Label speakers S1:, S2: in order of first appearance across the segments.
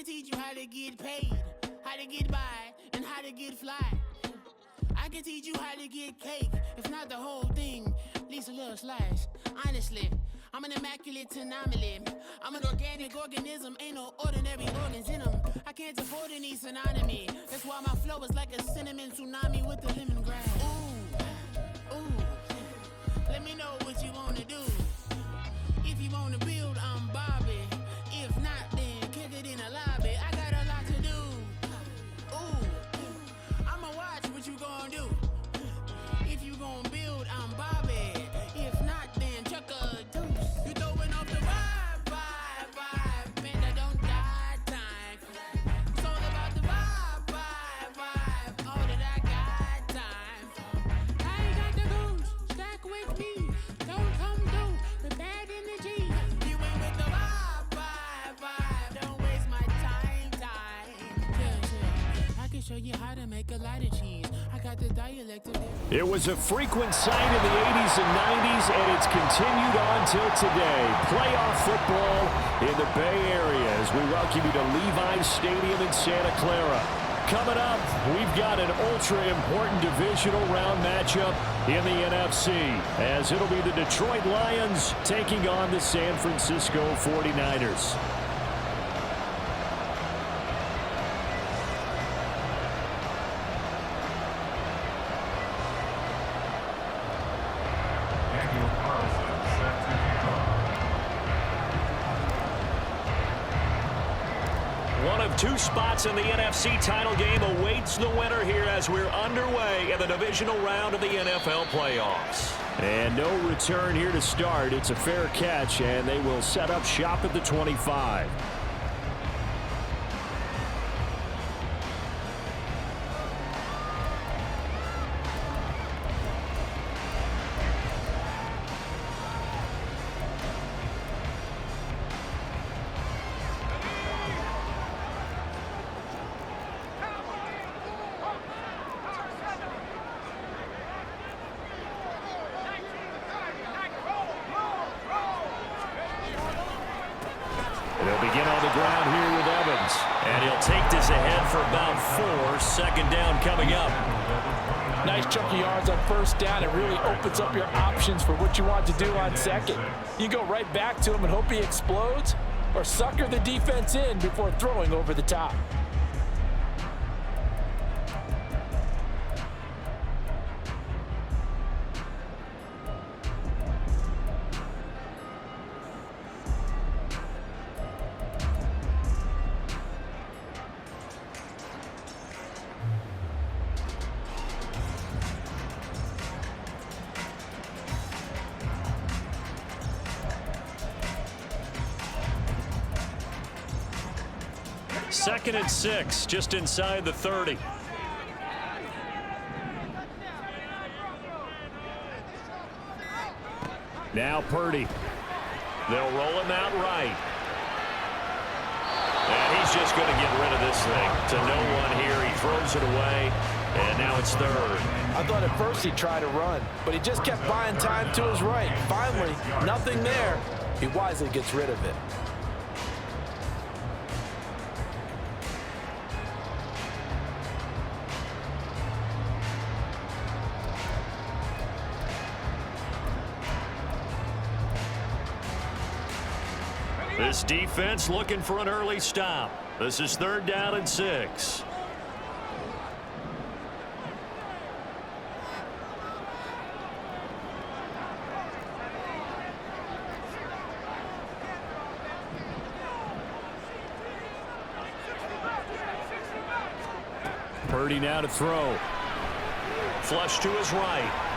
S1: can teach you how to get paid, how to get by, and how to get fly. I can teach you how to get cake, if not the whole thing, at least a little slice. Honestly, I'm an immaculate anomaly. I'm an organic organism, ain't no ordinary organs in them. I can't afford any synonymy. That's why my flow is like a cinnamon tsunami with the lemongrass. Ooh, ooh. Let me know what you wanna do. If you wanna build, I'm Bobby. If not, then kick it in the lobby. I got a lot to do. Ooh, I'ma watch what you gonna do. If you gonna build, I'm Bobby. If not, then chuck a deuce. You throwing off the vibe. Man, I don't die time. It's all about the vibe. All that I got time. I ain't got the goose. Stack with me. Don't come through with bad energy. You ain't with the vibe. Don't waste my time. Yeah. I can show you how to make a lot of cheese. I got the dialect of it.
S2: It was a frequent sight in the 80s and 90s, and it's continued on till today. Playoff football in the Bay Area as we welcome you to Levi's Stadium in Santa Clara. Coming up, we've got an ultra-important divisional round matchup in the NFC, as it'll be the Detroit Lions taking on the San Francisco 49ers. Two spots in the NFC title game awaits the winner here as we're underway in the divisional round of the NFL playoffs. And no return here to start. It's a fair catch, and they will set up shop at the 25. And he'll take this ahead for about 4. Second down coming up.
S3: Nice chunk of yards on first down. It really opens up your options for what you want to do on second. You go right back to him and hope he explodes, or sucker the defense in before throwing over the top.
S2: Second and 6, just inside the 30. Now Purdy. They'll roll him out right. And he's just going to get rid of this thing to no one here. He throws it away, and now it's third.
S3: I thought at first he'd try to run, but he just kept buying time to his right. Finally, nothing there. He wisely gets rid of it.
S2: This defense looking for an early stop. This is 3rd down and 6. Purdy now to throw. Flush to his right.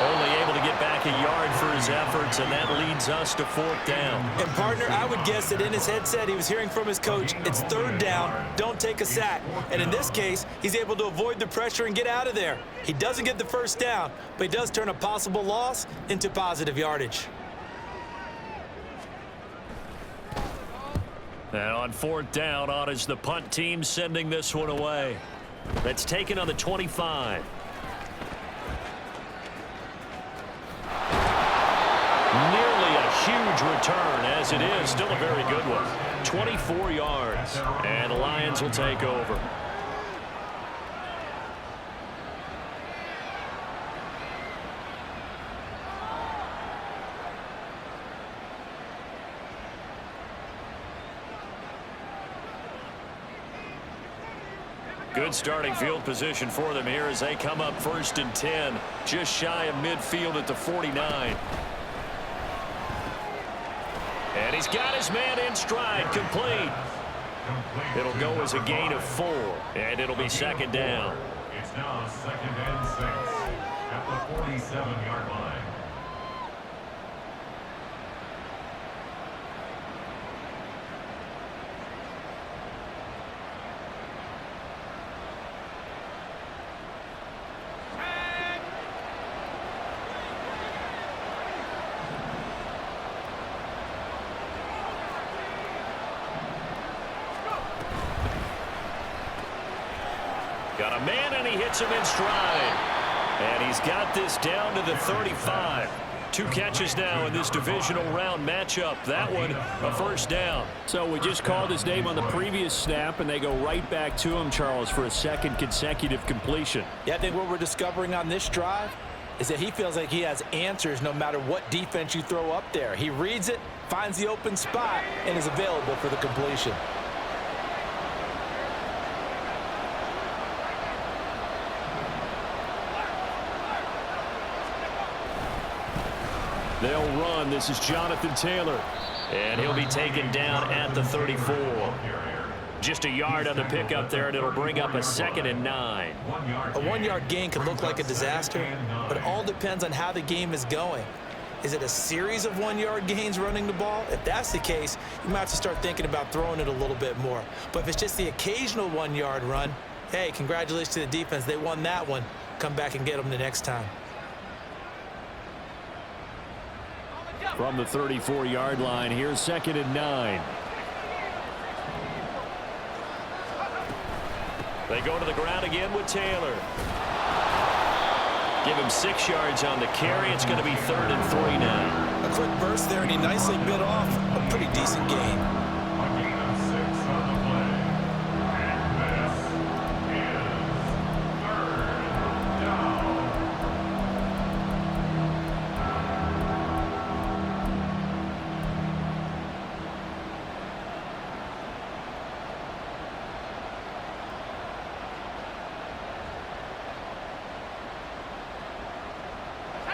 S2: Only able to get back a yard for his efforts, and that leads us to 4th down.
S4: And, partner, I would guess that in his headset he was hearing from his coach, it's 3rd down, don't take a sack. And in this case, he's able to avoid the pressure and get out of there. He doesn't get the first down, but he does turn a possible loss into positive yardage.
S2: And on 4th down, on is the punt team sending this one away. That's taken on the 25. Nearly a huge return, as it is still a very good one. 24 yards, and the Lions will take over. Good starting field position for them here as they come up 1st and 10, just shy of midfield at the 49. And he's got his man in stride, complete. It'll go as a gain of 4, and it'll be 2nd down.
S5: It's now 2nd and 6 at the 47-yard line.
S2: Got a man, and he hits him in stride. And he's got this down to the 35. 2 catches now in this divisional round matchup. That one, a 1st down.
S6: So we just called his name on the previous snap, and they go right back to him, Charles, for a 2nd consecutive completion.
S3: Yeah, I think what we're discovering on this drive is that he feels like he has answers no matter what defense you throw up there. He reads it, finds the open spot, and is available for the completion.
S2: They'll run. This is Jonathan Taylor. And he'll be taken down at the 34. Just a yard on the pickup there, and it'll bring up a 2nd and 9.
S4: A 1-yard gain can look like a disaster, but it all depends on how the game is going. Is it a series of 1-yard gains running the ball? If that's the case, you might have to start thinking about throwing it a little bit more. But if it's just the occasional 1-yard run, hey, congratulations to the defense. They won that one. Come back and get them the next time.
S2: From the 34-yard line, here's 2nd and 9. They go to the ground again with Taylor. Give him 6 yards on the carry. It's going to be 3rd and 3 now.
S4: A quick burst there, and he nicely bit off a pretty decent gain.
S5: A gain of 6 on the play. And this is 3rd down.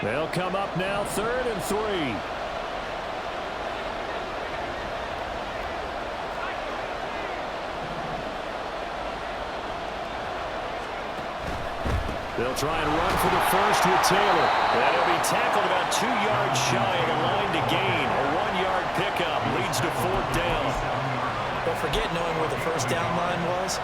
S2: They'll come up now 3rd and 3. They'll try and run for the 1st with Taylor. That'll be tackled about 2 yards shy of the line to gain. A 1-yard pickup leads to 4th down.
S4: Don't forget knowing where the 1st down line was.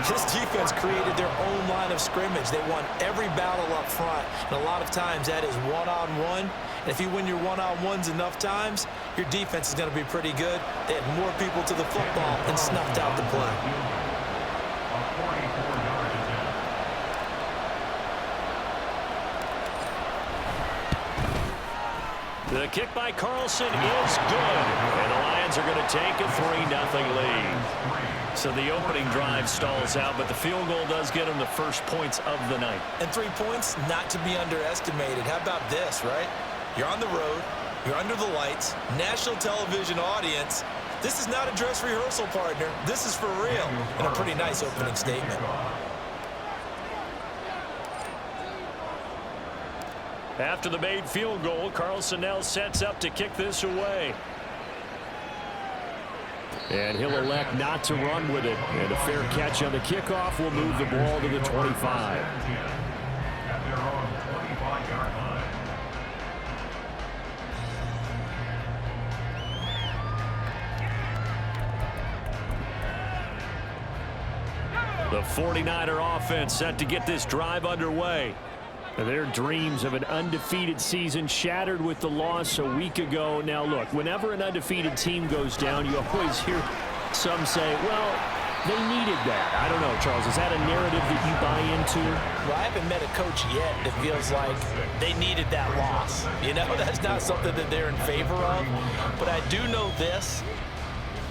S4: This defense created their own line of scrimmage. They won every battle up front, and a lot of times that is one-on-one. And if you win your one-on-ones enough times, your defense is going to be pretty good. They had more people to the football and snuffed out the play.
S5: A 44-yard attempt.
S2: The kick by Carlson is good, and the Lions are going to take a 3-0 lead. So the opening drive stalls out, but the field goal does get them the first points of the night.
S4: And 3 points, not to be underestimated. How about this, right? You're on the road, you're under the lights, national television audience. This is not a dress rehearsal, partner. This is for real, and a pretty nice opening statement.
S2: After the made field goal, Carlson now sets up to kick this away. And he'll elect not to run with it. And a fair catch on the kickoff will move the ball to the 25.
S5: At their own 25-yard line.
S2: The 49er offense set to get this drive underway. Their dreams of an undefeated season shattered with the loss a week ago. Now, look, whenever an undefeated team goes down, you always hear some say, well,
S6: they needed that. I don't know, Charles. Is that a narrative that you buy into?
S3: Well, I haven't met a coach yet that feels like they needed that loss. You know, that's not something that they're in favor of. But I do know this.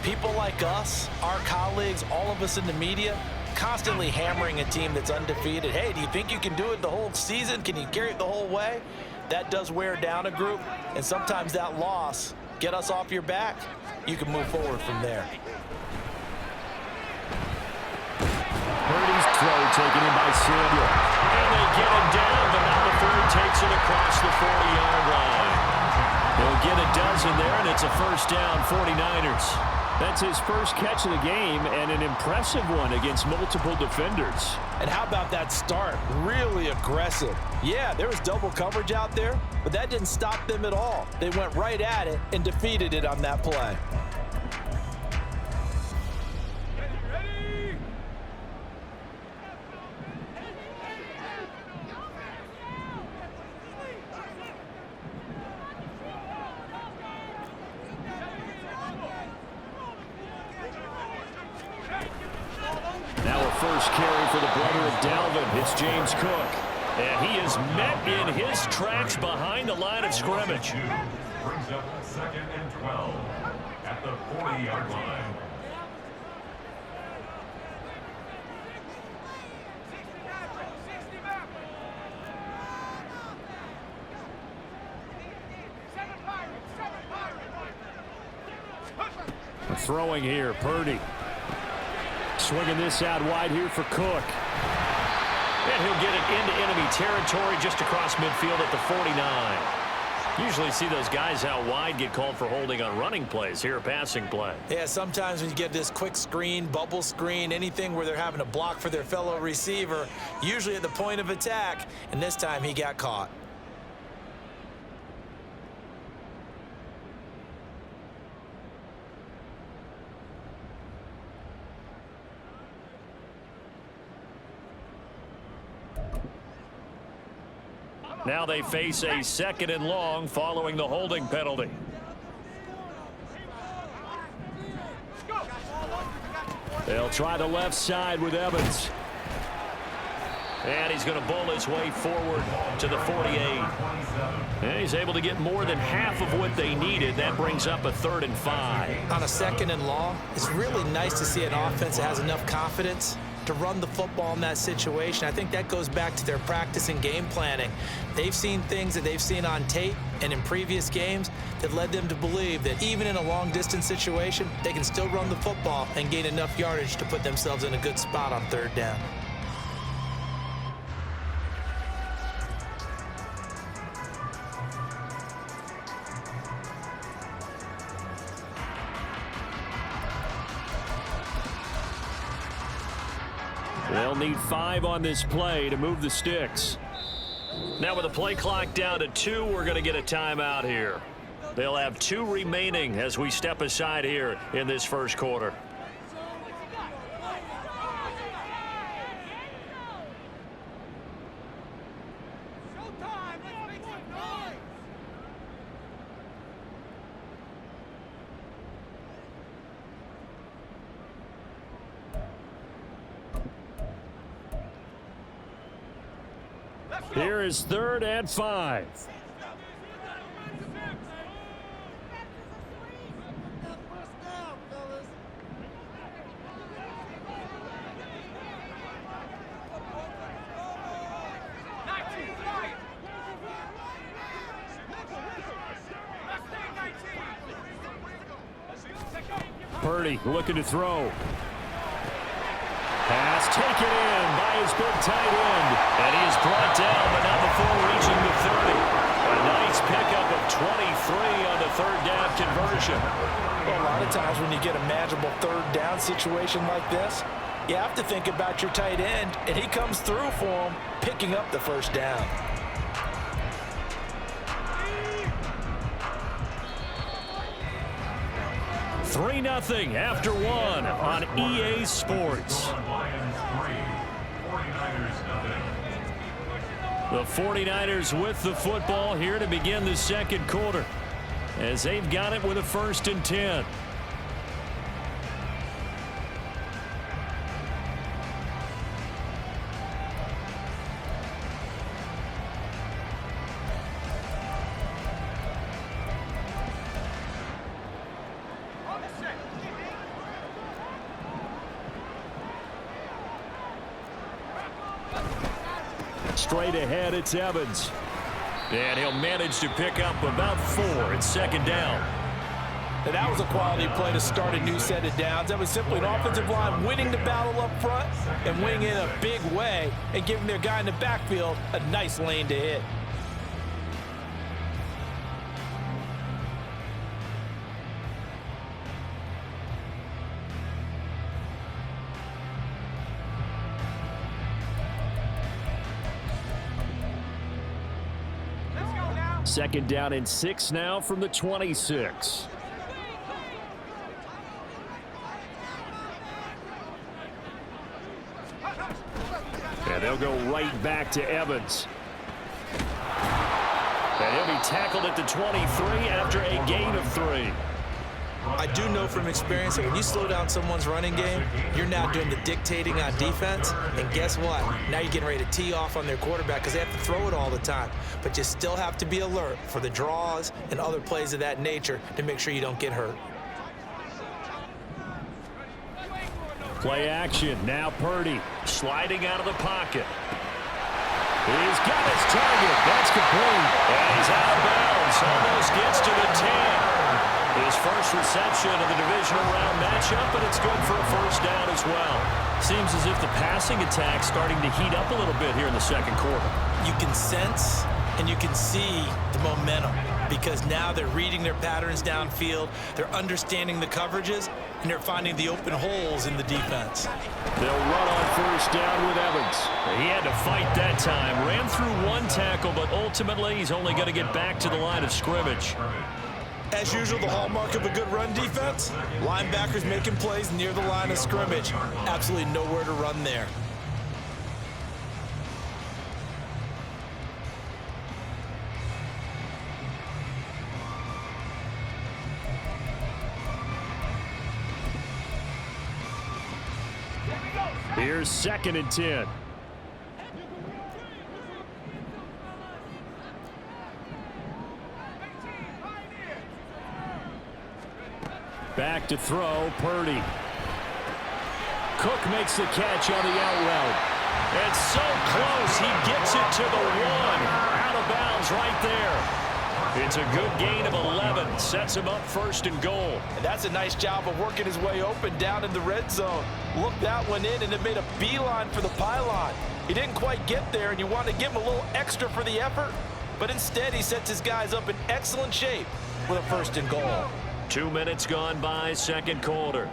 S3: People like us, our colleagues, all of us in the media, constantly hammering a team that's undefeated. Hey, do you think you can do it the whole season? Can you carry it the whole way? That does wear down a group, and sometimes that loss, get us off your back, you can move forward from there.
S6: Purdy's throw taken in by Samuel. And they get him down, but now the third takes it across the 40-yard line. They'll get a dozen there, and it's a first down, 49ers. That's his first catch of the game, and an impressive one against multiple defenders.
S3: And how about that start? Really aggressive. Yeah, there was double coverage out there, but that didn't stop them at all. They went right at it and defeated it on that play.
S6: First carry for the brother of Dalvin. It's James Cook. And he is met in his tracks behind the line of scrimmage.
S5: Brings up 2nd and 12 at the 40-yard line.
S6: Throwing here, Purdy. Swinging this out wide here for Cook. And he'll get it into enemy territory just across midfield at the 49. Usually see those guys out wide get called for holding on running plays. Here a passing play.
S3: Yeah, sometimes when you get this quick screen, bubble screen, anything where they're having to block for their fellow receiver, usually at the point of attack, and this time he got caught.
S6: Now they face a 2nd and long following the holding penalty. They'll try the left side with Evans. And he's going to bowl his way forward to the 48. And he's able to get more than half of what they needed. That brings up a 3rd and 5.
S3: On a 2nd and long, it's really nice to see an offense that has enough confidence to run the football in that situation. I think that goes back to their practice and game planning. They've seen things that they've seen on tape and in previous games that led them to believe that even in a long-distance situation, they can still run the football and gain enough yardage to put themselves in a good spot on 3rd down.
S6: They'll need 5 on this play to move the sticks. Now with the play clock down to 2, we're going to get a timeout here. They'll have 2 remaining as we step aside here in this first quarter. Here is 3rd and 5. Purdy looking to throw. Pass taken in by his big tight end. And he is brought down, but not before reaching the 30. A nice pickup of 23 on the 3rd down conversion.
S3: Well, a lot of times when you get a manageable 3rd down situation like this, you have to think about your tight end, and he comes through for him, picking up the 1st down.
S6: Three 3-0 after 1 on EA Sports. The 49ers with the football here to begin the second quarter as they've got it with a 1st and 10.
S2: straight ahead. It's Evans.
S6: And he'll manage to pick up about 4 at second down.
S3: And that was a quality play to start a new set of downs. That was simply an offensive line winning the battle up front and winning in a big way and giving their guy in the backfield a nice lane to hit.
S2: Second down and 6 now from the 26. And they'll go right back to Evans. And he'll be tackled at the 23 after a gain of 3.
S4: I do know from experience that when you slow down someone's running game, you're now doing the dictating on defense. And guess what? Now you're getting ready to tee off on their quarterback because they have to throw it all the time. But you still have to be alert for the draws and other plays of that nature to make sure you don't get hurt.
S2: Play action. Now Purdy sliding out of the pocket. He's got his target. That's complete.
S6: And he's out of bounds. Almost gets to the 10. His first reception of the divisional round matchup, but it's good for a first down as well. Seems as if the passing attack's starting to heat up a little bit here in the second quarter.
S4: You can sense and you can see the momentum because now they're reading their patterns downfield, they're understanding the coverages, and they're finding the open holes in the defense.
S2: They'll run on first down with Evans.
S6: He had to fight that time. Ran through one tackle, but ultimately he's only going to get back to the line of scrimmage.
S4: As usual, the hallmark of a good run defense, linebackers making plays near the line of scrimmage. Absolutely nowhere to run there.
S2: Here's 2nd and 10. Back to throw, Purdy. Cook makes the catch on the out route.
S6: And so close, he gets it to the 1. Out of bounds right there. It's a good gain of 11. Sets him up 1st and goal.
S3: And that's a nice job of working his way open down in the red zone. Looked that one in and it made a beeline for the pylon. He didn't quite get there, and you want to give him a little extra for the effort. But instead, he sets his guys up in excellent shape with a 1st and goal.
S6: 2 minutes gone by, second quarter.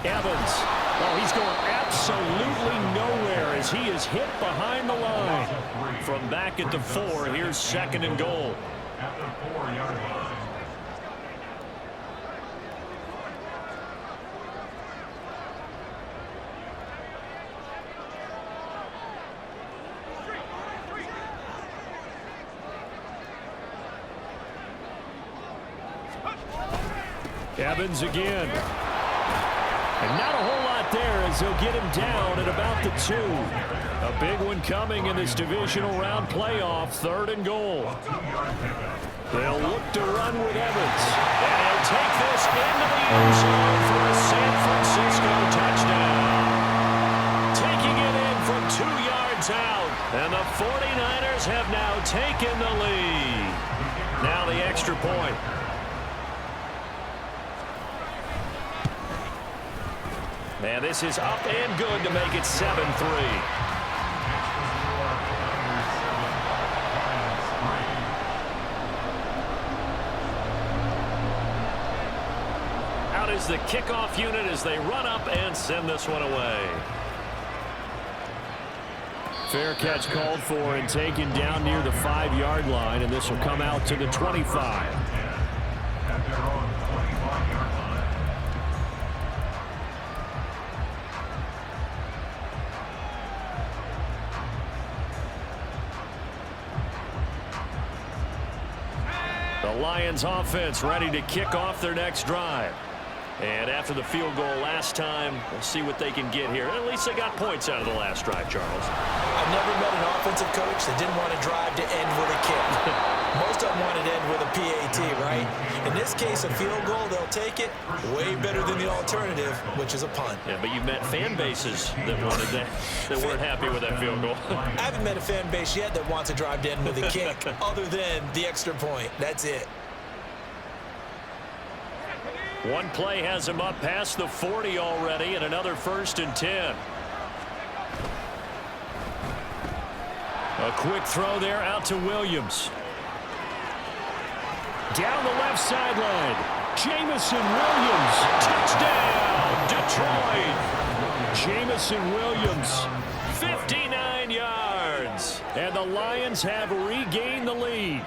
S2: Evans. Oh, he's going absolutely nowhere as he is hit behind the line.
S6: From back at the 4, here's 2nd and goal.
S5: At the 4-yard line.
S2: Evans again. And not a whole lot there as they'll get him down at about the 2. A big one coming in this divisional round playoff, 3rd and goal. They'll look to run with Evans.
S6: And he'll take this into the end zone for a San Francisco touchdown. Taking it in from 2 yards out. And the 49ers have now taken the lead. Now the extra point. And this is up and good to make it 7-3. Out is the kickoff unit as they run up and send this one away.
S2: Fair catch called for and taken down near the 5-yard line, and this will come out to the 25.
S6: The Lions offense ready to kick off their next drive. And after the field goal last time, we'll see what they can get here. At least they got points out of the last drive, Charles.
S4: I've never met an offensive coach that didn't want to drive to end with a kick. Most of them want it to end with a PAT, right? In this case, a field goal, they'll take it way better than the alternative, which is a punt.
S6: Yeah, but you've met fan bases that wanted that weren't happy with that field goal.
S4: I haven't met a fan base yet that wants to drive to end with a kick other than the extra point. That's it.
S6: One play has him up past the 40 already, and another 1st and 10. A quick throw there out to Williams. Down the left sideline. Jamison Williams. Touchdown, Detroit. Jamison Williams, 59 yards. And the Lions have regained the lead.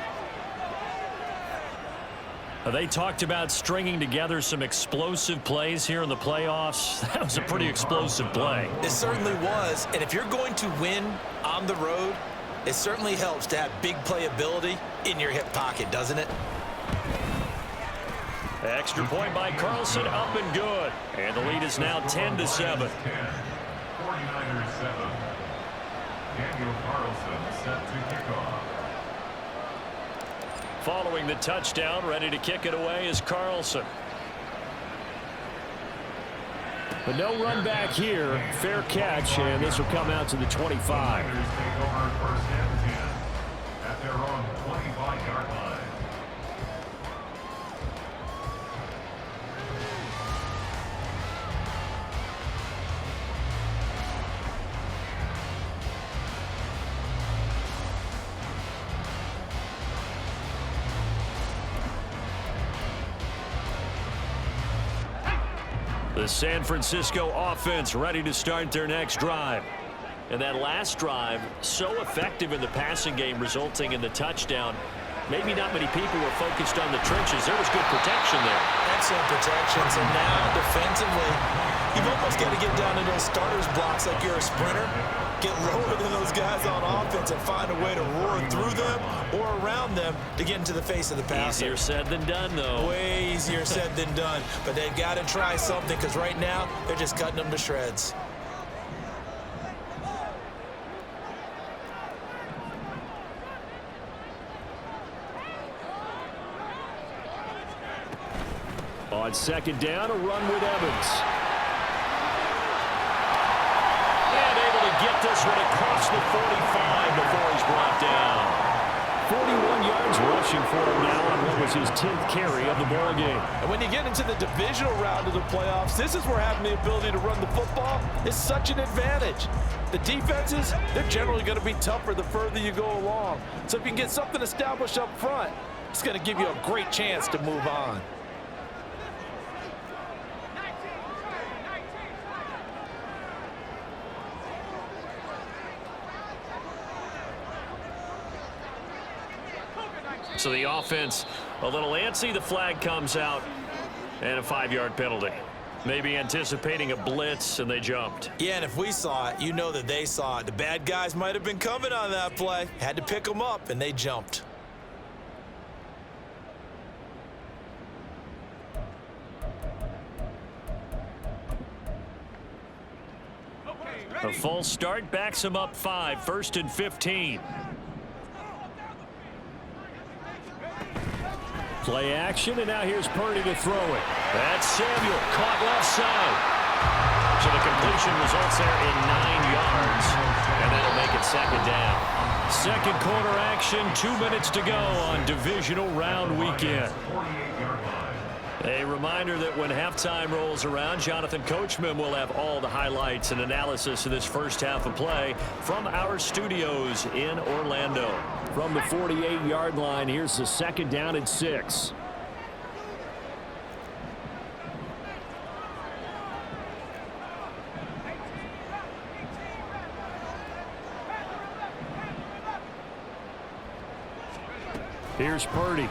S6: They talked about stringing together some explosive plays here in the playoffs. That was a pretty explosive play.
S4: It certainly was. And if you're going to win on the road, it certainly helps to have big playability in your hip pocket, doesn't it?
S6: Extra point by Carlson, up and good. And the lead is now 10-7.
S5: 49ers 7. Daniel Carlson set to kick off.
S6: Following the touchdown, ready to kick it away is Carlson. But no run back here. Fair catch, and this will come out to the 25.
S5: 49ers take over 1st and 10 at their own 25-yard line.
S6: The San Francisco offense ready to start their next drive. And that last drive, so effective in the passing game, resulting in the touchdown. Maybe not many people were focused on the trenches. There was good protection there.
S4: Excellent protection. So now, defensively, you've almost got to get down to those starters blocks like you're a sprinter. Get lower than those guys on offense and find a way to roar through them or around them to get into the face of the passer.
S6: Easier said than done, though.
S4: Way easier said than done. But they've got to try something because right now, they're just cutting them to shreds.
S2: On 2nd down, a run with Evans.
S6: And able to get this one across the 45 before he's brought down.
S2: 41 yards rushing for him now on what was his 10th carry of the ball game.
S3: And when you get into the divisional round of the playoffs, this is where having the ability to run the football is such an advantage. The defenses, they're generally going to be tougher the further you go along. So if you can get something established up front, it's going to give you a great chance to move on.
S6: So the offense a little antsy. The flag comes out and a 5-yard penalty. Maybe anticipating a blitz, and they jumped.
S4: Yeah, and if we saw it, you know that they saw it. The bad guys might have been coming on that play. Had to pick them up, and they jumped.
S6: A full start backs him up 5, 1st and 15.
S2: Play action, and now here's Purdy to throw it.
S6: That's Samuel, caught left side. So the completion results there in 9 yards, and that'll make it 2nd down. 2nd quarter action, 2 minutes to go on divisional round weekend. A reminder that when halftime rolls around, Jonathan Coachman will have all the highlights and analysis of this first half of play from our studios in Orlando.
S2: From the 48-yard line, here's the 2nd down and 6. Here's Purdy.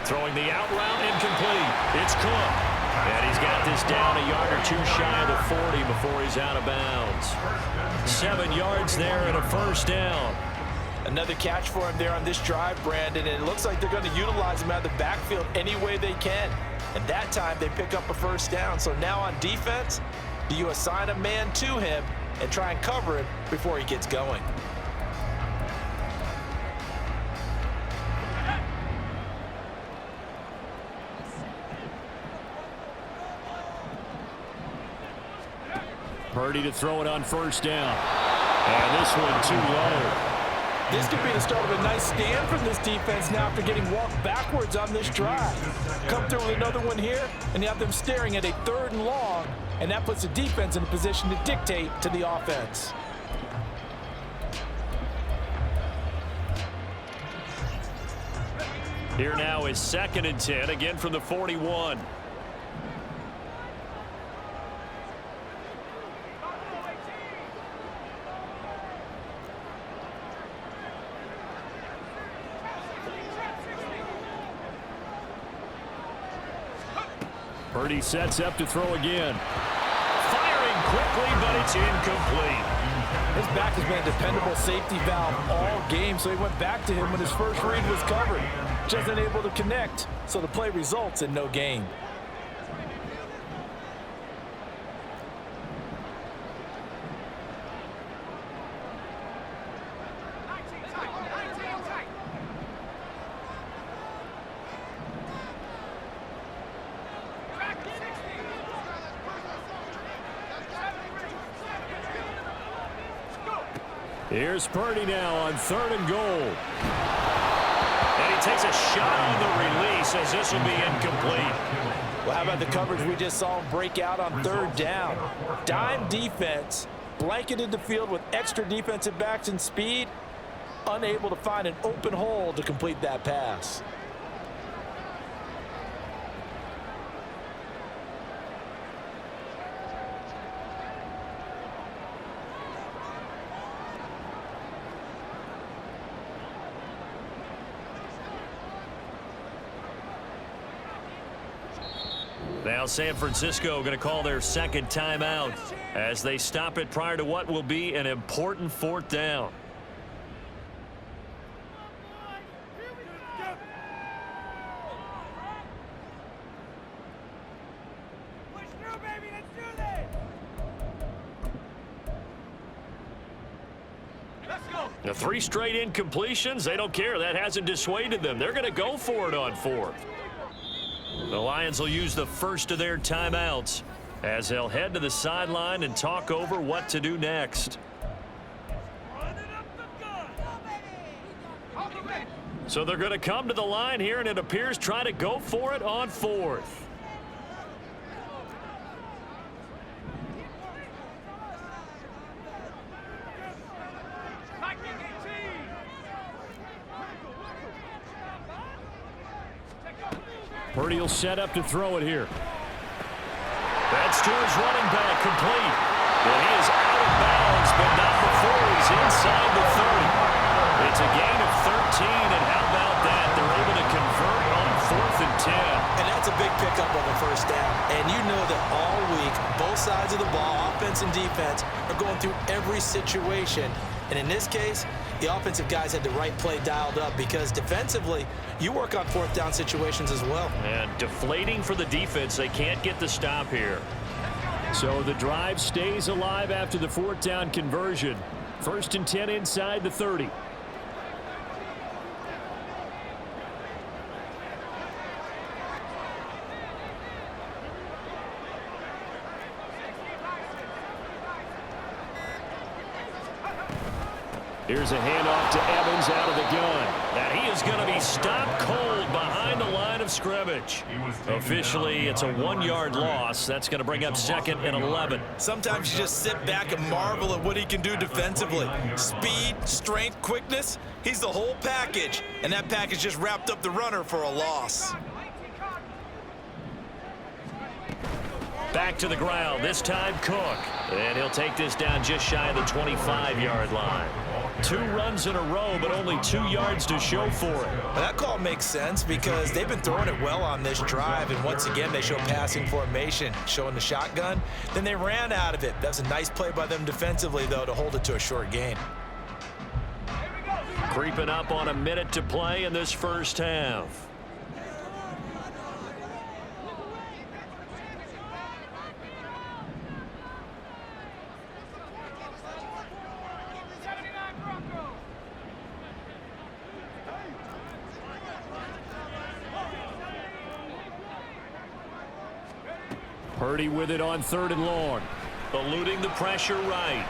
S6: Throwing the out route, incomplete. It's Cook. And he's got this down a yard or 2 shy of the 40 before he's out of bounds. 7 yards there and a 1st down.
S3: Another catch for him there on this drive, Brandon, and it looks like they're going to utilize him out of the backfield any way they can. And that time they pick up a 1st down. So now on defense, do you assign a man to him and try and cover it before he gets going?
S2: Purdy to throw it on first down. And this one too low.
S3: This could be the start of a nice stand from this defense now after getting walked backwards on this drive. Come through with another one here, and you have them staring at a 3rd and long, and that puts the defense in a position to dictate to the offense.
S2: Here now is 2nd and 10, again from the 41. Purdy sets up to throw again. Firing quickly, but it's incomplete.
S3: His back has been a dependable safety valve all game, so he went back to him when his first read was covered. Just unable to connect, so the play results in no gain.
S2: Here's Purdy now on 3rd and goal. And he takes a shot on the release as this will be incomplete.
S3: Well, how about the coverage we just saw break out on 3rd down? Dime defense, blanketed the field with extra defensive backs and speed, unable to find an open hole to complete that pass.
S2: Now San Francisco going to call their 2nd timeout as they stop it prior to what will be an important 4th down. The 3 straight incompletions, they don't care. That hasn't dissuaded them. They're going to go for it on 4th. The Lions will use the first of their timeouts as they'll head to the sideline and talk over what to do next. So they're going to come to the line here, and it appears try to go for it on 4th. Purdy will set up to throw it here. That's to his running back, complete. Well, he is out of bounds, but not before he's inside the 30. It's a gain of 13, and how about that? They're able to convert on 4th and 10.
S4: And that's a big pickup of a first down. And you know that all week, both sides of the ball, offense and defense, are going through every situation. And in this case, the offensive guys had the right play dialed up because defensively, you work on 4th down situations as well.
S2: And deflating for the defense. They can't get the stop here. So the drive stays alive after the 4th down conversion. 1st and 10 inside the 30. Here's a handoff to Evans out of the gun. And he is going to be stopped cold behind the line of scrimmage. Officially, it's a 1-yard loss. That's going to bring up 2nd and 11.
S4: Sometimes you just sit back and marvel at what he can do defensively. Speed, strength, quickness, he's the whole package. And that package just wrapped up the runner for a loss.
S2: Back to the ground, this time Cook. And he'll take this down just shy of the 25-yard line. 2 runs in a row, but only 2 yards to show for it.
S4: Well, that call makes sense because they've been throwing it well on this drive, and once again, they show passing formation, showing the shotgun. Then they ran out of it. That's a nice play by them defensively, though, to hold it to a short gain.
S2: Creeping up on a minute to play in this first half. Purdy with it on 3rd and long. eluding the pressure right.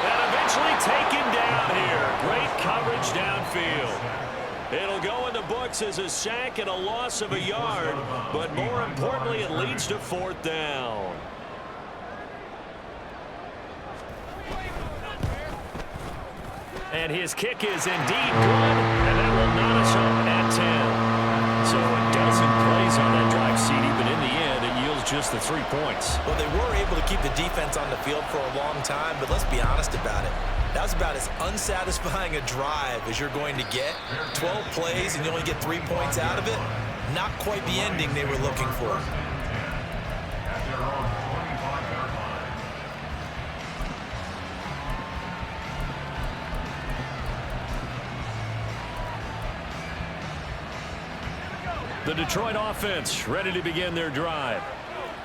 S2: And eventually taken down here. Great coverage downfield. It'll go in the books as a sack and a loss of a yard, but more importantly, it leads to 4th down. And his kick is indeed good, and that will knot us up at 10. So a dozen plays on that drive, CD, but in the end, it yields just the 3 points.
S4: Well, they were able to keep the defense on the field for a long time, but let's be honest about it. That was about as unsatisfying a drive as you're going to get. 12 plays, and you only get 3 points out of it. Not quite the ending they were looking for.
S5: At their own 25-yard line.
S2: The Detroit offense ready to begin their drive.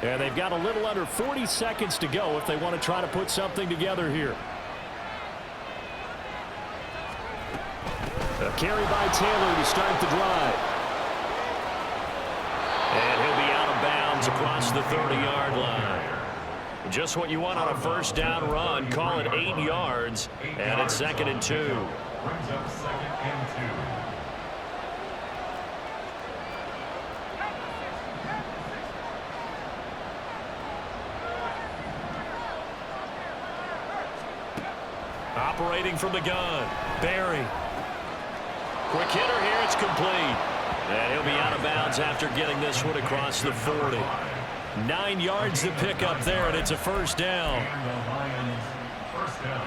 S2: And they've got a little under 40 seconds to go if they want to try to put something together here. A carry by Taylor to start the drive. And he'll be out of bounds across the 30-yard line. Just what you want on a first down run. Call it 8 yards, and it's 2nd and 2.
S5: Brings up 2nd and 2.
S2: Operating from the gun, Barry. Quick hitter here, it's complete. And he'll be out of bounds after getting this one across the 40. 9 yards to pick up there, and it's a first down.
S5: And the Lions, first down.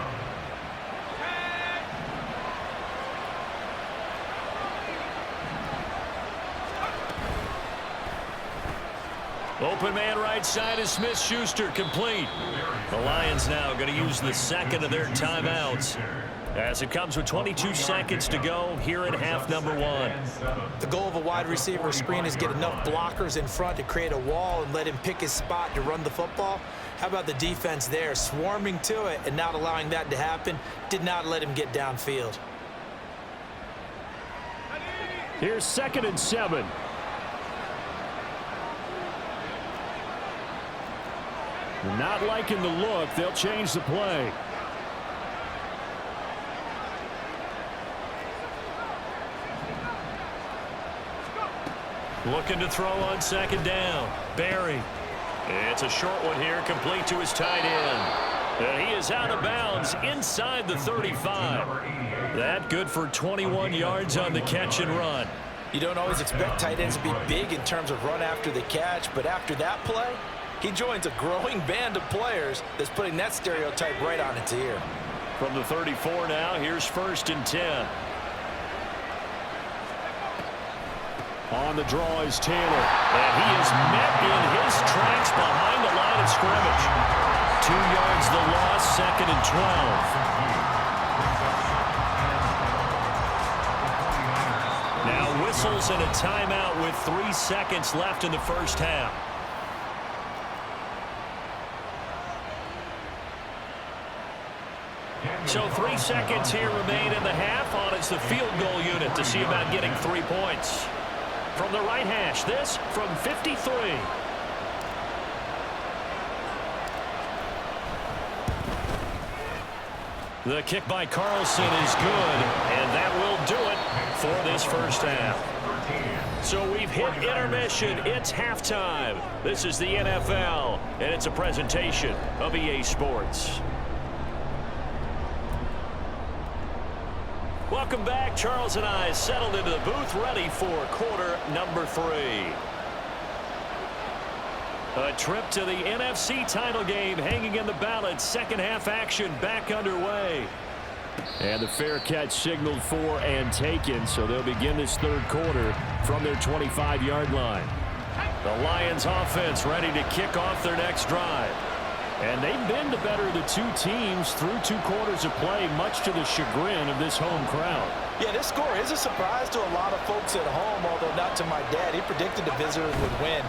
S2: Open man right side is Smith-Schuster, complete. The Lions now going to use the second of their timeouts as it comes with 22 seconds to go here in half number 1.
S4: The goal of a wide receiver screen is get enough blockers in front to create a wall and let him pick his spot to run the football. How about the defense there, swarming to it and not allowing that to happen? Did not let him get downfield.
S2: Here's 2nd and 7. Not liking the look, they'll change the play. Looking to throw on 2nd down. Barry. It's a short one here, complete to his tight end. And he is out of bounds inside the 35. That good for 21 yards on the catch and run.
S4: You don't always expect tight ends to be big in terms of run after the catch, but after that play, he joins a growing band of players that's putting that stereotype right on its ear.
S2: From the 34 now, here's 1st and 10. On the draw is Taylor, and he is met in his tracks behind the line of scrimmage. 2 yards the loss, 2nd and 12. Now whistles and a timeout with 3 seconds left in the first half. So 3 seconds here remain in the half. On it's the field goal unit to see about getting 3 points. From the right hash, this from 53. The kick by Carlson is good, and that will do it for this first half. So we've hit intermission. It's halftime. This is the NFL, and it's a presentation of EA Sports. Welcome back. Charles and I settled into the booth, ready for quarter number 3. A trip to the NFC title game hanging in the balance. Second half action back underway. And the fair catch signaled for and taken, so they'll begin this third quarter from their 25-yard line. The Lions offense ready to kick off their next drive. And they've been the better of the 2 teams through 2 quarters of play, much to the chagrin of this home crowd.
S4: Yeah, this score is a surprise to a lot of folks at home, although not to my dad. He predicted the visitors would win.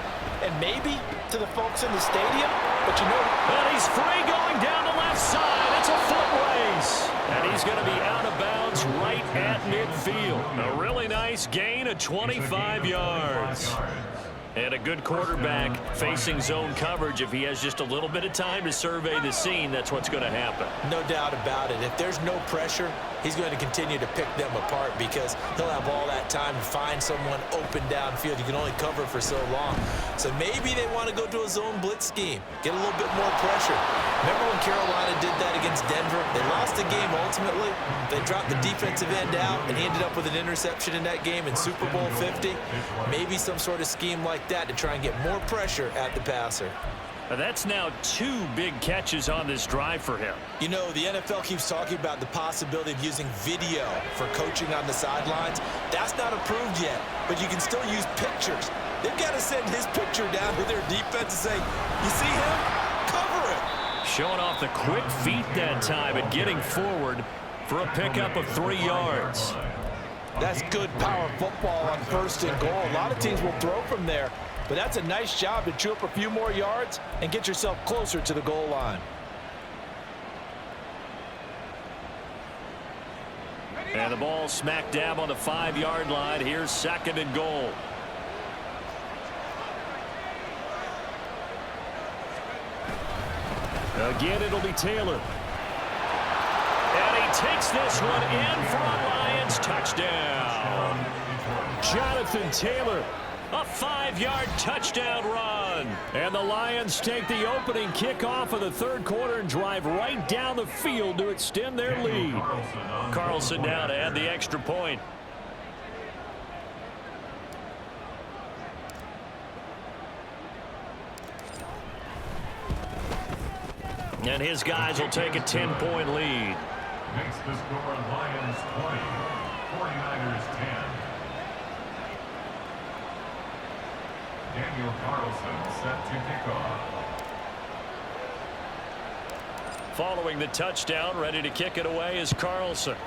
S4: And maybe to the folks in the stadium, but you know.
S2: And he's free going down the left side. It's a foot race. And he's going to be out of bounds right at midfield. A really nice gain of 25 yards.
S6: And a good quarterback facing zone coverage, if he has just a little bit of time to survey the scene, that's what's going to happen.
S4: No doubt about it. If there's no pressure, he's going to continue to pick them apart because he'll have all that time to find someone open downfield. You can only cover for so long. So maybe they want to go to a zone blitz scheme, get a little bit more pressure. Remember when Carolina did that against Denver? They lost the game ultimately. They dropped the defensive end out, and he ended up with an interception in that game in Super Bowl 50. Maybe some sort of scheme like that to try and get more pressure at the passer.
S6: That's now 2 big catches on this drive for him.
S4: You know, the NFL keeps talking about the possibility of using video for coaching on the sidelines. That's not approved yet, but you can still use pictures. They've got to send his picture down to their defense and say, you see him? Cover it.
S6: Showing off the quick feet that time and getting forward for a pickup of 3 yards.
S3: That's good power football on 1st and goal. A lot of teams will throw from there, but that's a nice job to chew up a few more yards and get yourself closer to the goal line.
S6: And the ball smack dab on the 5-yard line. Here's 2nd and goal. Again, it'll be Taylor. And he takes this one in for a Lions touchdown. Jonathan Taylor, a 5-yard touchdown run. And the Lions take the opening kickoff of the 3rd quarter and drive right down the field to extend their lead. Carlson now to add the extra point. And his guys will take a 10-point lead.
S5: Makes the score Lions 20, 49ers 10. Daniel Carlson set to kick off.
S6: Following the touchdown, ready to kick it away is Carlson.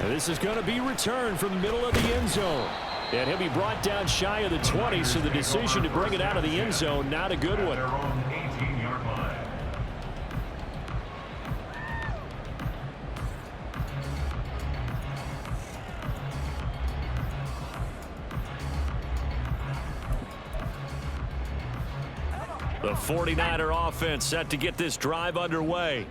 S6: And this is going to be returned from the middle of the end zone. And he'll be brought down shy of the 20, so the decision to bring it out of the end zone, not a good one.
S5: Their own 18-yard line.
S6: The 49er offense set to get this drive underway.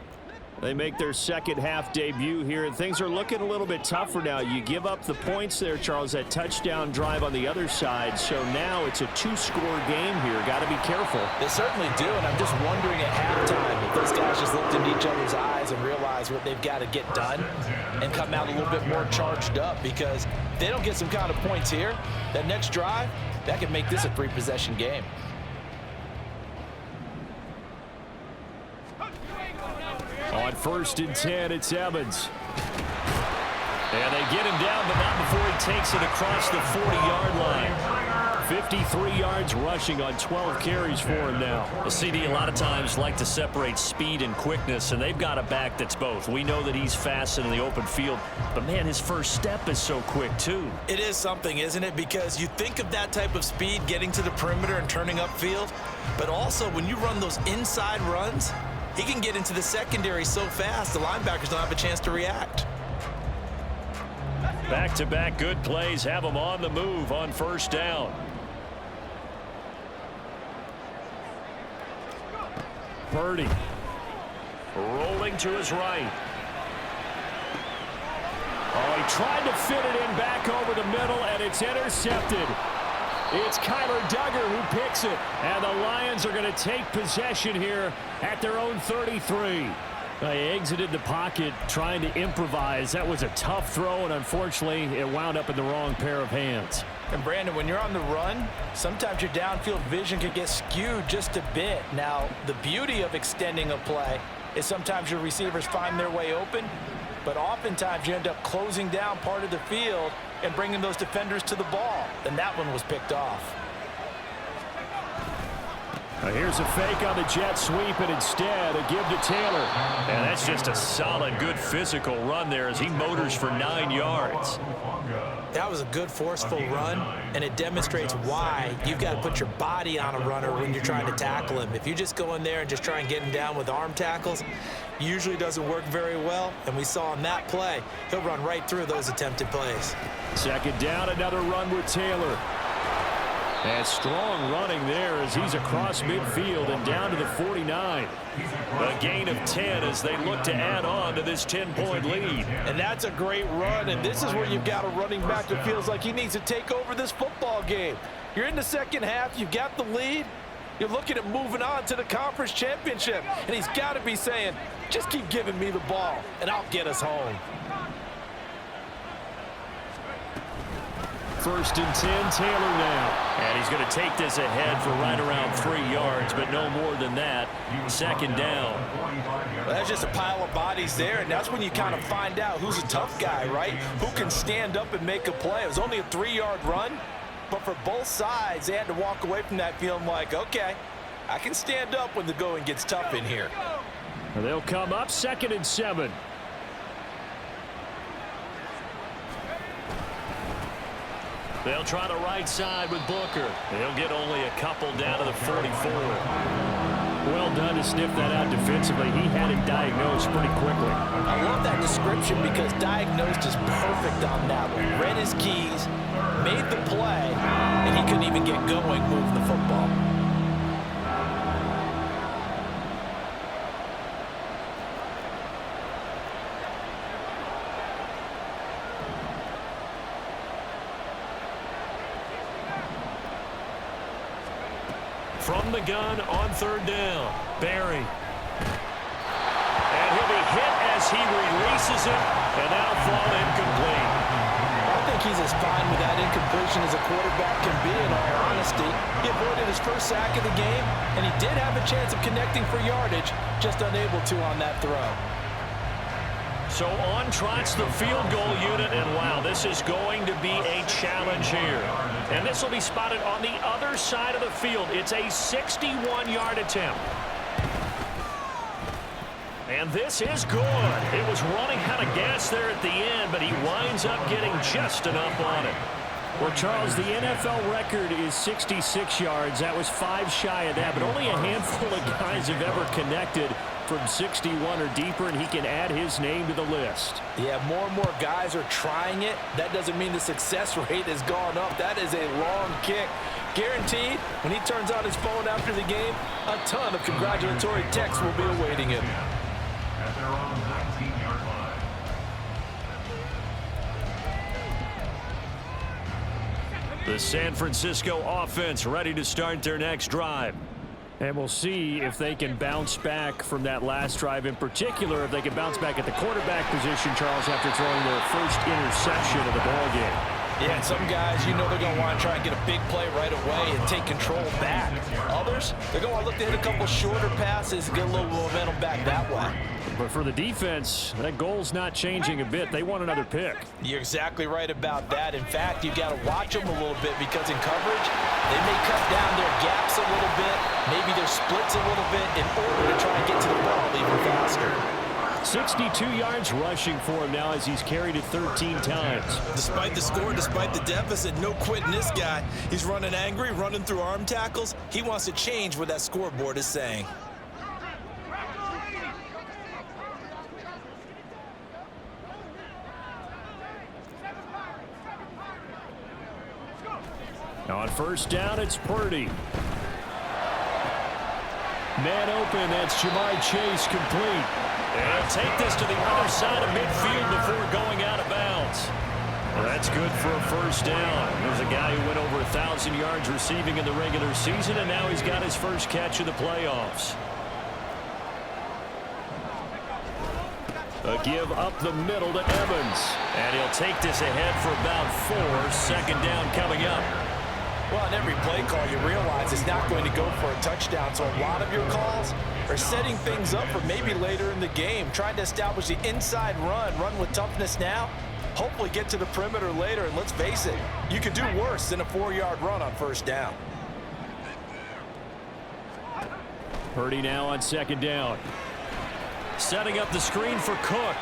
S6: They make their 2nd half debut here, and things are looking a little bit tougher now. You give up the points there, Charles, that touchdown drive on the other side. So now it's a 2-score game here. Got to be careful.
S3: They certainly do, and I'm just wondering at halftime if those guys just looked into each other's eyes and realized what they've got to get done and come out a little bit more charged up, because if they don't get some kind of points here, that next drive, that could make this a 3-possession game.
S6: On 1st and 10, it's Evans. And they get him down, but not before he takes it across the 40-yard line. 53 yards rushing on 12 carries for him now. The CD a lot of times like to separate speed and quickness, and they've got a back that's both. We know that he's fast in the open field, but man, his first step is so quick too.
S4: It is something, isn't it? Because you think of that type of speed getting to the perimeter and turning upfield, but also when you run those inside runs, he can get into the secondary so fast, the linebackers don't have a chance to react.
S6: Back-to-back good plays have him on the move on 1st down. Purdy rolling to his right. Oh, he tried to fit it in back over the middle, and it's intercepted. It's Kyler Duggar who picks it, and the Lions are going to take possession here at their own 33. They exited the pocket trying to improvise. That was a tough throw, and unfortunately, it wound up in the wrong pair of hands.
S3: And Brandon, when you're on the run, sometimes your downfield vision can get skewed just a bit. Now, the beauty of extending a play is sometimes your receivers find their way open, but oftentimes you end up closing down part of the field and bringing those defenders to the ball. And that one was picked off.
S2: Here's a fake on the jet sweep, and instead a give to Taylor.
S6: And that's just a solid, good physical run there as he motors for 9 yards.
S4: That was a good, forceful run, and it demonstrates why you've got to put your body on a runner when you're trying to tackle him. If you just go in there and just try and get him down with arm tackles, usually doesn't work very well, and we saw on that play, he'll run right through those attempted plays.
S2: Second down, another run with Taylor. And strong running there as he's across midfield and down to the 49.
S6: A gain of 10 as they look to add on to this 10-point lead.
S3: And that's a great run, and this is where you've got a running back that feels like he needs to take over this football game. You're in the second half, you've got the lead, you're looking at moving on to the conference championship, and he's got to be saying, just keep giving me the ball, and I'll get us home.
S2: First and 10, Taylor now.
S6: And he's going to take this ahead for right around 3 yards, but no more than that. Second down.
S3: Well, that's just a pile of bodies there, and that's when you kind of find out who's a tough guy, right? Who can stand up and make a play. It was only a 3-yard run, but for both sides, they had to walk away from that feeling like, okay, I can stand up when the going gets tough in here.
S2: They'll come up 2nd and 7.
S6: They'll try the right side with Booker. They'll get only a couple down to the 44.
S2: Well done to sniff that out defensively. He had it diagnosed pretty quickly.
S3: I love that description because diagnosed is perfect on that one. Read his keys, made the play, and he couldn't even get going moving the football.
S6: From the gun on 3rd down, Barry. And he'll be hit as he releases it, and now fall incomplete.
S3: I think he's as fine with that incompletion as a quarterback can be, in all honesty. He avoided his first sack of the game, and he did have a chance of connecting for yardage, just unable to on that throw.
S6: So on trots the field goal unit, and wow, this is going to be a challenge here. And this will be spotted on the other side of the field. It's a 61-yard attempt. And this is good. It was running out of gas there at the end, but he winds up getting just enough on it.
S2: Well, Charles, the NFL record is 66 yards. That was 5 shy of that, but only a handful of guys have ever connected from 61 or deeper, and he can add his name to the list.
S3: Yeah, more and more guys are trying it. That doesn't mean the success rate has gone up. That is a long kick. Guaranteed, when he turns on his phone after the game, a ton of congratulatory texts will be awaiting him.
S5: At their own 19-yard line.
S6: The San Francisco offense ready to start their next drive.
S2: And we'll see if they can bounce back from that last drive, in particular, if they can bounce back at the quarterback position, Charles, after throwing their first interception of the ballgame.
S3: Yeah, and some guys, you know they're going to want to try and get a big play right away and take control back. Others, they're going to want to look to hit a couple shorter passes and get a little momentum back that way.
S2: But for the defense, that goal's not changing a bit. They want another pick.
S3: You're exactly right about that. In fact, you've got to watch them a little bit because in coverage, they may cut down their gaps a little bit, maybe their splits a little bit in order to try and get to the ball even faster.
S2: 62 yards rushing for him now as he's carried it 13 times.
S4: Despite the score, despite the deficit, no quitting this guy. He's running angry, running through arm tackles. He wants to change what that scoreboard is saying.
S2: On 1st down, it's Purdy. Man open, that's Jamar Chase, complete.
S6: And he'll take this to the other side of midfield before going out of bounds. Well, that's good for a 1st down. There's a guy who went over 1,000 yards receiving in the regular season, and now he's got his first catch of the playoffs.
S2: A give up the middle to Evans.
S6: And he'll take this ahead for about 4. 2nd down coming up.
S3: Well, in every play call, you realize it's not going to go for a touchdown. So a lot of your calls are setting things up for maybe later in the game, trying to establish the inside run with toughness now, hopefully get to the perimeter later. And let's face it, you could do worse than a 4-yard run on 1st down.
S2: Purdy now on second down.
S6: Setting up the screen for Cook.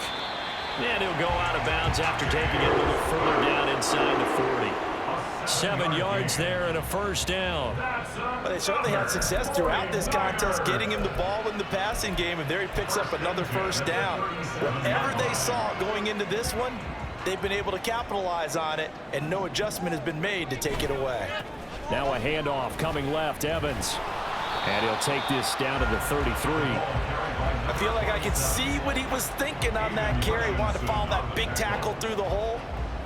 S6: And he'll go out of bounds after taking it a little further down inside the 40. 7 yards there and a first down.
S4: Well, they certainly had success throughout this contest getting him the ball in the passing game, and there he picks up another first down. Whatever they saw going into this one, they've been able to capitalize on it, and no adjustment has been made to take it away.
S2: Now a handoff coming left, Evans. And he'll take this down to the 33.
S4: I feel like I could see what he was thinking on that carry. Wanted to follow that big tackle through the hole.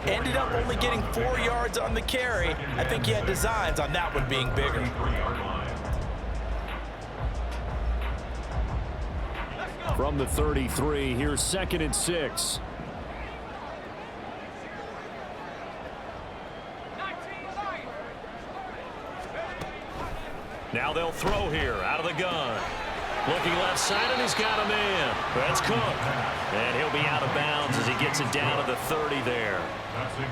S4: Ended up only getting 4 yards on the carry. I think he had designs on that one being bigger.
S2: From the 33, here's 2nd and 6.
S6: Now they'll throw here out of the gun. Looking left side, and he's got a man. That's Cook. And he'll be out of bounds as he gets it down to the 30 there.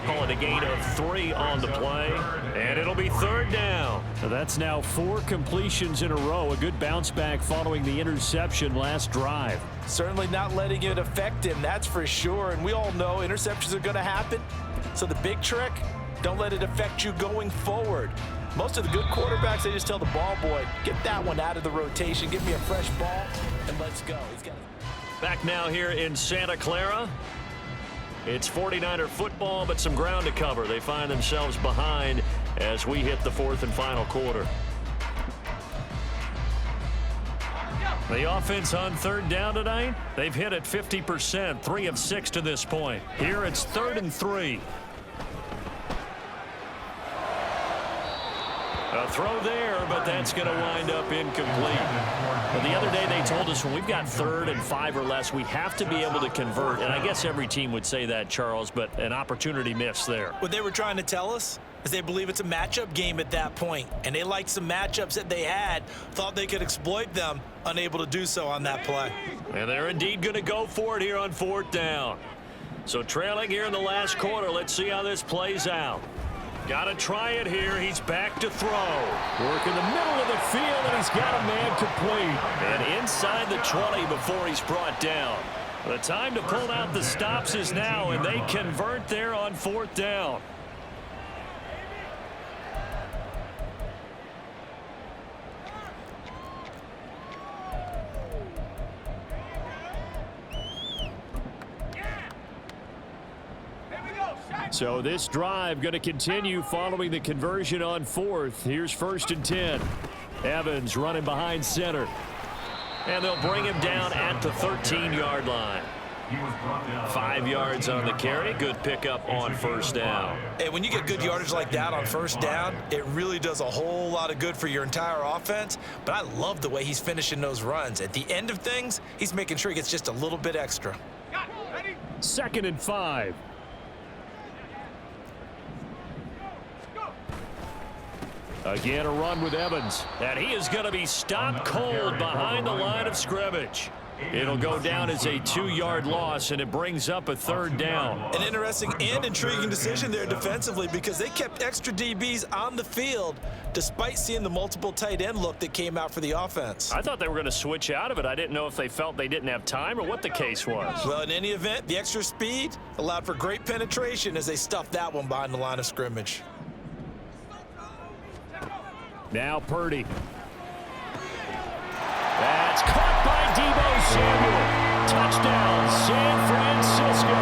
S6: Call it a gain of 3 on the play. And it'll be 3rd down.
S2: That's now 4 completions in a row. A good bounce back following the interception last drive.
S4: Certainly not letting it affect him, that's for sure. And we all know interceptions are going to happen. So the big trick, don't let it affect you going forward. Most of the good quarterbacks, they just tell the ball boy, get that one out of the rotation, give me a fresh ball, and let's go. He's got it.
S6: Back now here in Santa Clara. It's 49er football, but some ground to cover. They find themselves behind as we hit the 4th and final quarter. The offense on 3rd down tonight, they've hit it 50%, 3 of 6 to this point. Here it's 3rd and 3. A throw there, but that's going to wind up incomplete. But the other day they told us when we've got 3rd and 5 or less, we have to be able to convert. And I guess every team would say that, Charles, but an opportunity missed there.
S4: What they were trying to tell us is they believe it's a matchup game at that point. And they liked some matchups that they had, thought they could exploit them, unable to do so on that play.
S6: And they're indeed going to go for it here on 4th down. So trailing here in the last quarter, let's see how this plays out. Got to try it here. He's back to throw.
S2: Work in the middle of the field, and he's got a man complete.
S6: And inside the 20 before he's brought down. The time to pull out the stops is now, and they convert there on 4th down.
S2: So this drive going to continue following the conversion on 4th. Here's 1st and 10. Evans running behind center.
S6: And they'll bring him down at the 13-yard line. 5 yards on the carry. Good pickup on 1st down.
S4: Hey, when you get good yardage like that on 1st down, it really does a whole lot of good for your entire offense. But I love the way he's finishing those runs. At the end of things, he's making sure he gets just a little bit extra.
S2: 2nd and 5. Again, a run with Evans.
S6: And he is going to be stopped cold behind the line of scrimmage. It'll go down as a 2-yard loss, and it brings up a 3rd down.
S4: An interesting and intriguing decision there defensively because they kept extra DBs on the field despite seeing the multiple tight end look that came out for the offense.
S6: I thought they were going to switch out of it. I didn't know if they felt they didn't have time or what the case was.
S4: Well, in any event, the extra speed allowed for great penetration as they stuffed that one behind the line of scrimmage.
S2: Now Purdy. That's caught by Deebo Samuel. Touchdown, San Francisco.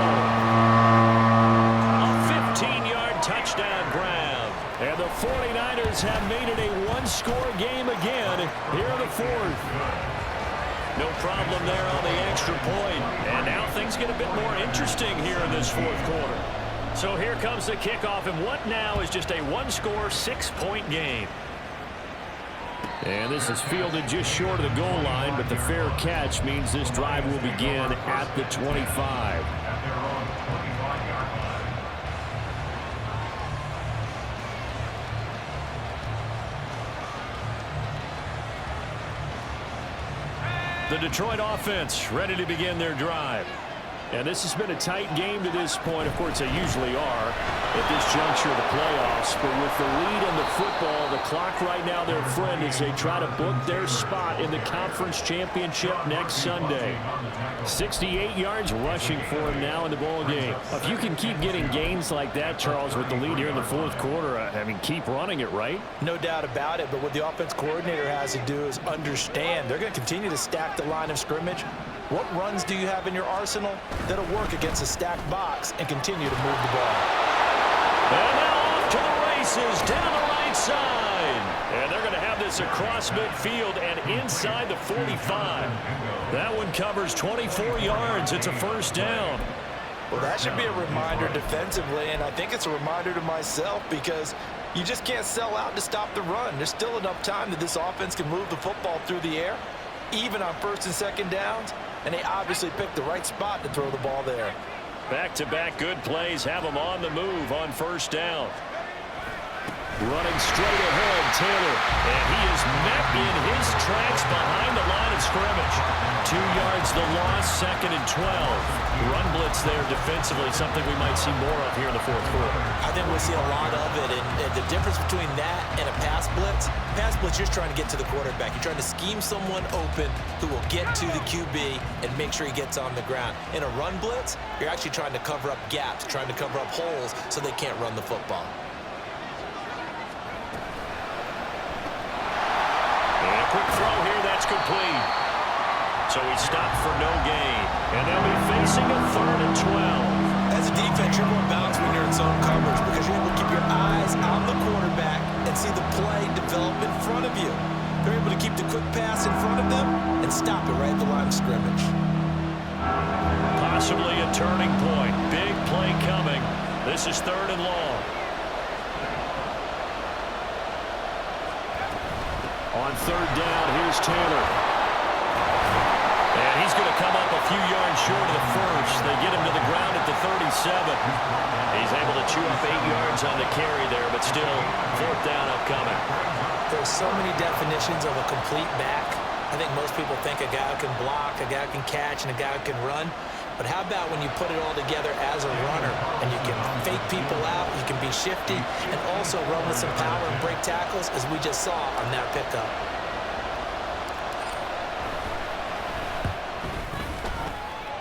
S6: A 15-yard touchdown grab.
S2: And the 49ers have made it a 1-score game again here in the 4th.
S6: No problem there on the extra point. And now things get a bit more interesting here in this 4th quarter. So here comes the kickoff, and what now is just a 1-score, 6-point game.
S2: And this is fielded just short of the goal line, but the fair catch means this drive will begin at the 25.
S6: The Detroit offense ready to begin their drive.
S2: And this has been a tight game to this point. Of course, they usually are at this juncture of the playoffs. But with the lead in the football, the clock right now their friend as they try to book their spot in the conference championship next Sunday. 68 yards rushing for him now in the ball game. If you can keep getting gains like that, Charles, with the lead here in the fourth quarter, I mean, keep running it, right?
S3: No doubt about it. But what the offense coordinator has to do is understand they're going to continue to stack the line of scrimmage. What runs do you have in your arsenal that'll work against a stacked box and continue to move the ball?
S2: And now off to the races down the right side. And they're going to have this across midfield and inside the 45. That one covers 24 yards. It's a first down.
S3: Well, that should be a reminder defensively, and I think it's a reminder to myself because you just can't sell out to stop the run. There's still enough time that this offense can move the football through the air, even on first and second downs. And they obviously picked the right spot to throw the ball there.
S2: Back-to-back good plays have them on the move on first down. Running straight ahead, Taylor. And he is met in his tracks behind the line of scrimmage. 2 yards the loss, 2nd and 12. Run blitz there defensively, something we might see more of here in the fourth quarter.
S3: I think we'll see a lot of it. And the difference between that and a pass blitz, you're just trying to get to the quarterback. You're trying to scheme someone open who will get to the QB and make sure he gets on the ground. In a run blitz, you're actually trying to cover up gaps, trying to cover up holes so they can't run the football.
S2: Quick throw here, that's complete. So he stopped for no gain. And they'll be facing a 3rd and 12.
S3: As a defense, you're more balanced when you're in zone coverage because you're able to keep your eyes on the quarterback and see the play develop in front of you. They're able to keep the quick pass in front of them and stop it right at the line of scrimmage.
S2: Possibly a turning point. Big play coming. This is 3rd and long. On 3rd down, here's Taylor. And he's going to come up a few yards short of the first. They get him to the ground at the 37. He's able to chew up 8 yards on the carry there, but still 4th down upcoming.
S3: There's so many definitions of a complete back. I think most people think a guy who can block, a guy who can catch, and a guy who can run. But how about when you put it all together as a runner and you can fake people out, you can be shifty, and also run with some power and break tackles, as we just saw on that pickup.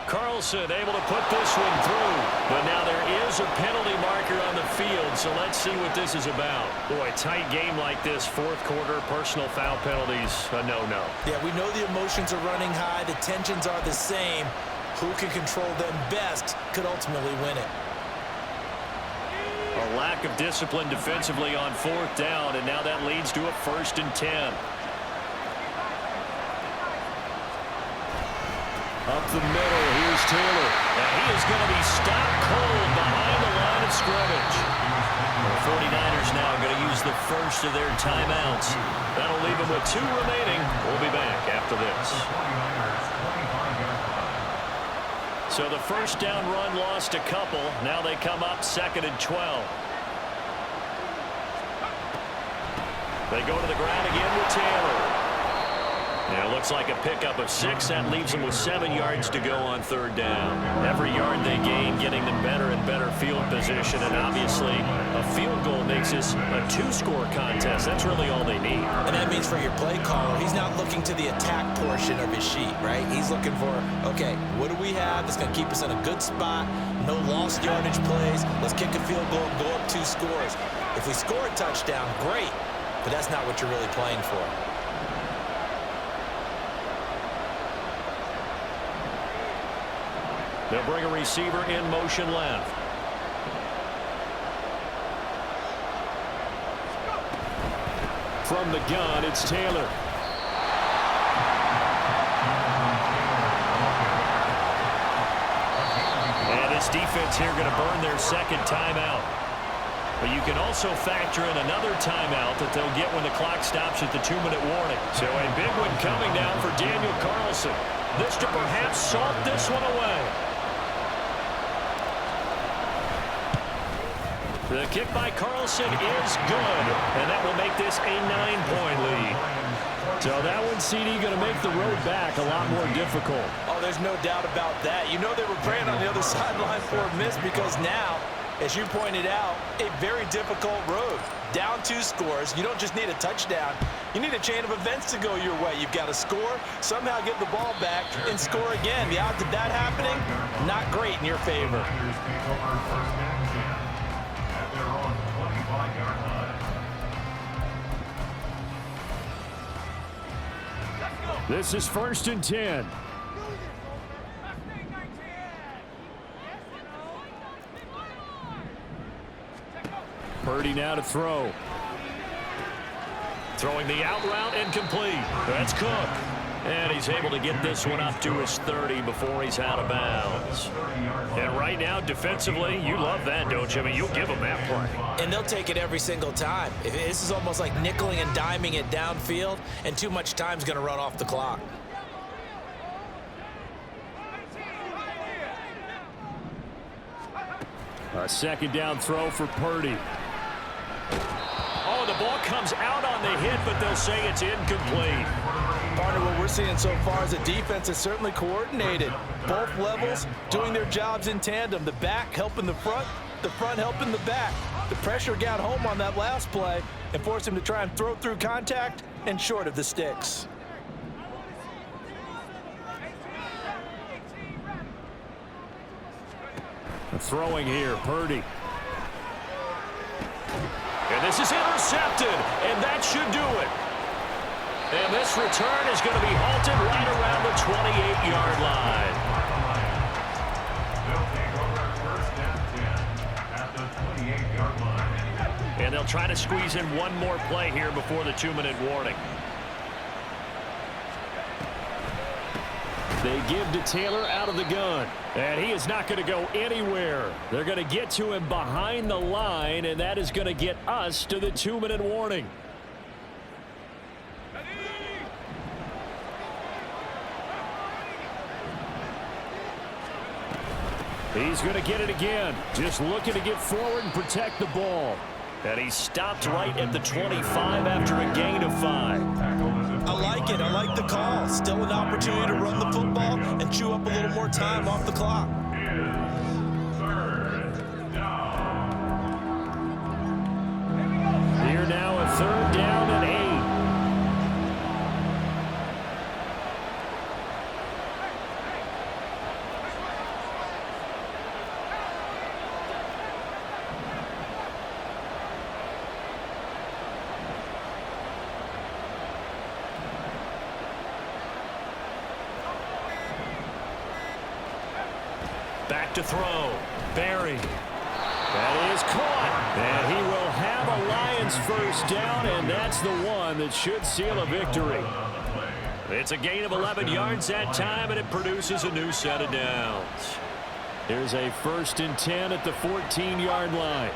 S2: Carlson able to put this one through. But now there is a penalty marker on the field, so let's see what this is about. Boy, a tight game like this, fourth quarter, personal foul penalties, a no-no.
S3: Yeah, we know the emotions are running high, the tensions are the same. Who can control them best could ultimately win it.
S2: A lack of discipline defensively on 4th down, and now that leads to a 1st and 10. Up the middle, here's Taylor. And he is going to be stopped cold behind the line of scrimmage. The 49ers now going to use the first of their timeouts. That'll leave them with 2 remaining. We'll be back after this. So the first down run lost a couple. Now they come up 2nd and 12. They go to the ground again with Taylor. Yeah, it looks like a pickup of 6. That leaves them with 7 yards to go on 3rd down. Every yard they gain getting them better and better field position. And obviously, a field goal makes this a 2-score contest. That's really all they need.
S3: And that means for your play caller, he's not looking to the attack portion of his sheet, right? He's looking for, okay, what do we have that's going to keep us in a good spot? No lost yardage plays. Let's kick a field goal and go up 2 scores. If we score a touchdown, great. But that's not what you're really playing for.
S2: They'll bring a receiver in motion left. From the gun, it's Taylor. And this defense here going to burn their 2nd timeout. But you can also factor in another timeout that they'll get when the clock stops at the 2-minute warning. So a big one coming down for Daniel Carlson. This to perhaps salt this one away. The kick by Carlson is good, and that will make this a 9-point lead. So that one, CD, going to make the road back a lot more difficult.
S4: Oh, there's no doubt about that. You know they were praying on the other sideline for a miss because now, as you pointed out, a very difficult road. Down 2 scores. You don't just need a touchdown. You need a chain of events to go your way. You've got to score, somehow get the ball back, and score again. The odds of that happening, not great in your favor.
S2: This is 1st and 10. Purdy now to throw. Throwing the out route, incomplete. That's Cook. And he's able to get this one up to his 30 before he's out of bounds. And right now, defensively, you love that, don't you? I mean, you'll give them that play.
S4: And they'll take it every single time. This is almost like nickeling and diming it downfield, and too much time's going to run off the clock.
S2: A 2nd down throw for Purdy. Oh, the ball comes out on the hit, but they'll say it's incomplete.
S4: Partner, what we're seeing so far is the defense is certainly coordinated. Both levels doing their jobs in tandem. The back helping the front helping the back. The pressure got home on that last play and forced him to try and throw through contact and short of the sticks.
S2: Throwing here, Purdy. And this is intercepted, and that should do it. And this return is going to be halted right around the 28-yard line.
S5: They'll take over 1st and 10 at the 28-yard line.
S2: And they'll try to squeeze in one more play here before the 2-minute warning. They give to Taylor out of the gun. And he is not going to go anywhere. They're going to get to him behind the line, and that is going to get us to the 2-minute warning. He's going to get it again. Just looking to get forward and protect the ball. And he stopped right at the 25 after a gain of 5.
S4: I like it. I like the call. Still an opportunity to run the football and chew up a little more time off the clock.
S2: Here now, a 3rd down and 8. Back to throw. Barry. That is caught. And he will have a Lions 1st down, and that's the one that should seal a victory. It's a gain of 11 yards that time, and it produces a new set of downs. Here's a 1st and 10 at the 14-yard line.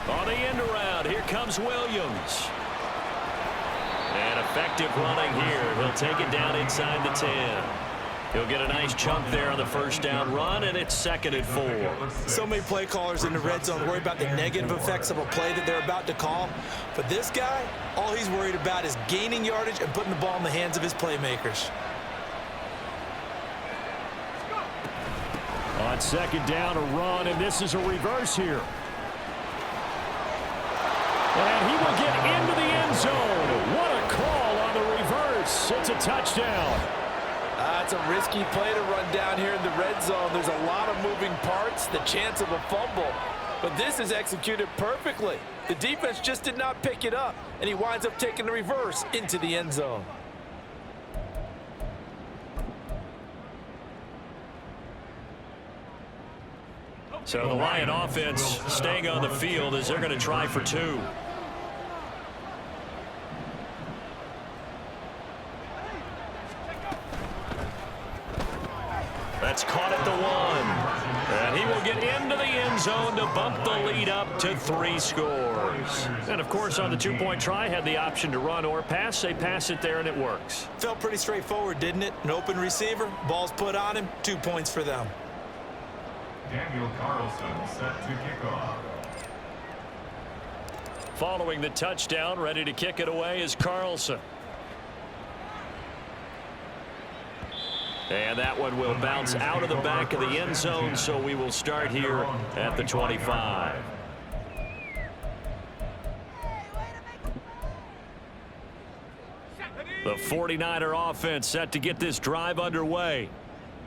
S2: On the end around, here comes Williams. And effective running here. He'll take it down inside the 10. He'll get a nice chunk there on the 1st down run, and it's 2nd and 4.
S4: So many play callers in the red zone worry about the negative effects of a play that they're about to call. But this guy, all he's worried about is gaining yardage and putting the ball in the hands of his playmakers.
S2: On 2nd down, a run, and this is a reverse here. And he will get into the end zone. What a call on the reverse. It's a touchdown.
S3: It's a risky play to run down here in the red zone. There's a lot of moving parts, the chance of a fumble. But this is executed perfectly. The defense just did not pick it up, and he winds up taking the reverse into the end zone.
S2: So the Lion offense staying on the field as they're going to try for 2. That's caught at the 1. And he will get into the end zone to bump the lead up to 3 scores. And, of course, on the 2-point try, had the option to run or pass. They pass it there, and it works.
S4: Felt pretty straightforward, didn't it? An open receiver, ball's put on him, 2 points for them.
S5: Daniel Carlson set to kick off.
S2: Following the touchdown, ready to kick it away is Carlson. And that one will bounce out of the back of the end zone, so we will start here at the 25. The 49er offense set to get this drive underway.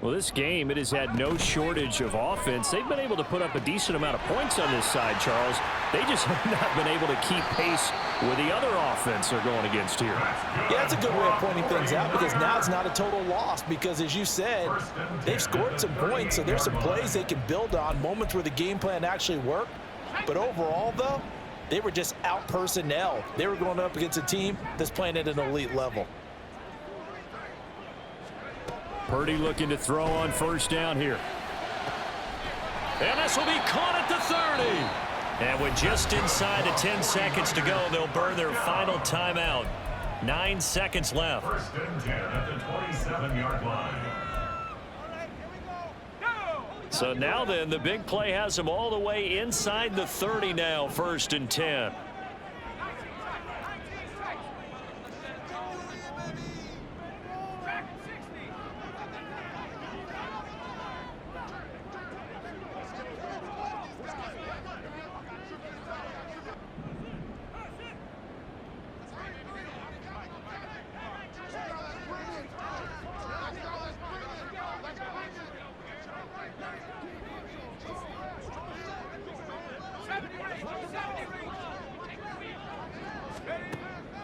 S2: Well, this game, it has had no shortage of offense. They've been able to put up a decent amount of points on this side, Charles. They just have not been able to keep pace with the other offense they're going against here.
S3: Yeah, that's a good way of pointing things out, because now it's not a total loss, because as you said, they've scored some points, so there's some plays they can build on, moments where the game plan actually worked. But overall, though, they were just out-personnel. They were going up against a team that's playing at an elite level.
S2: Purdy looking to throw on first down here. And this will be caught at the 30. And with just inside of 10 seconds to go, they'll burn their final timeout. 9 seconds left.
S5: First and 10 at the 27-yard line.
S2: So now then, the big play has them all the way inside the 30 now, first and 10.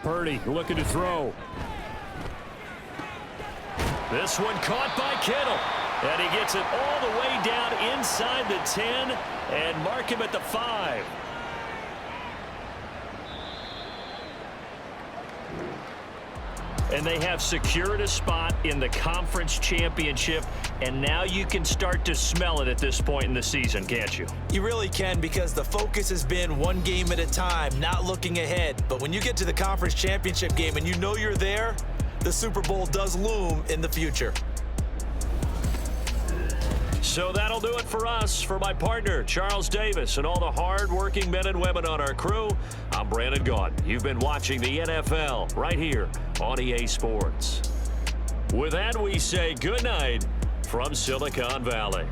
S2: Purdy looking to throw. This one caught by Kittle. And he gets it all the way down inside the 10 and mark him at the 5. And they have secured a spot in the conference championship, and now you can start to smell it at this point in the season, can't you?
S4: You really can, because the focus has been one game at a time, not looking ahead. But when you get to the conference championship game and you know you're there, the Super Bowl does loom in the future.
S2: So that'll do it for us. For my partner, Charles Davis, and all the hard-working men and women on our crew, I'm Brandon Gaudin. You've been watching the NFL right here on EA Sports. With that, we say good night from Silicon Valley.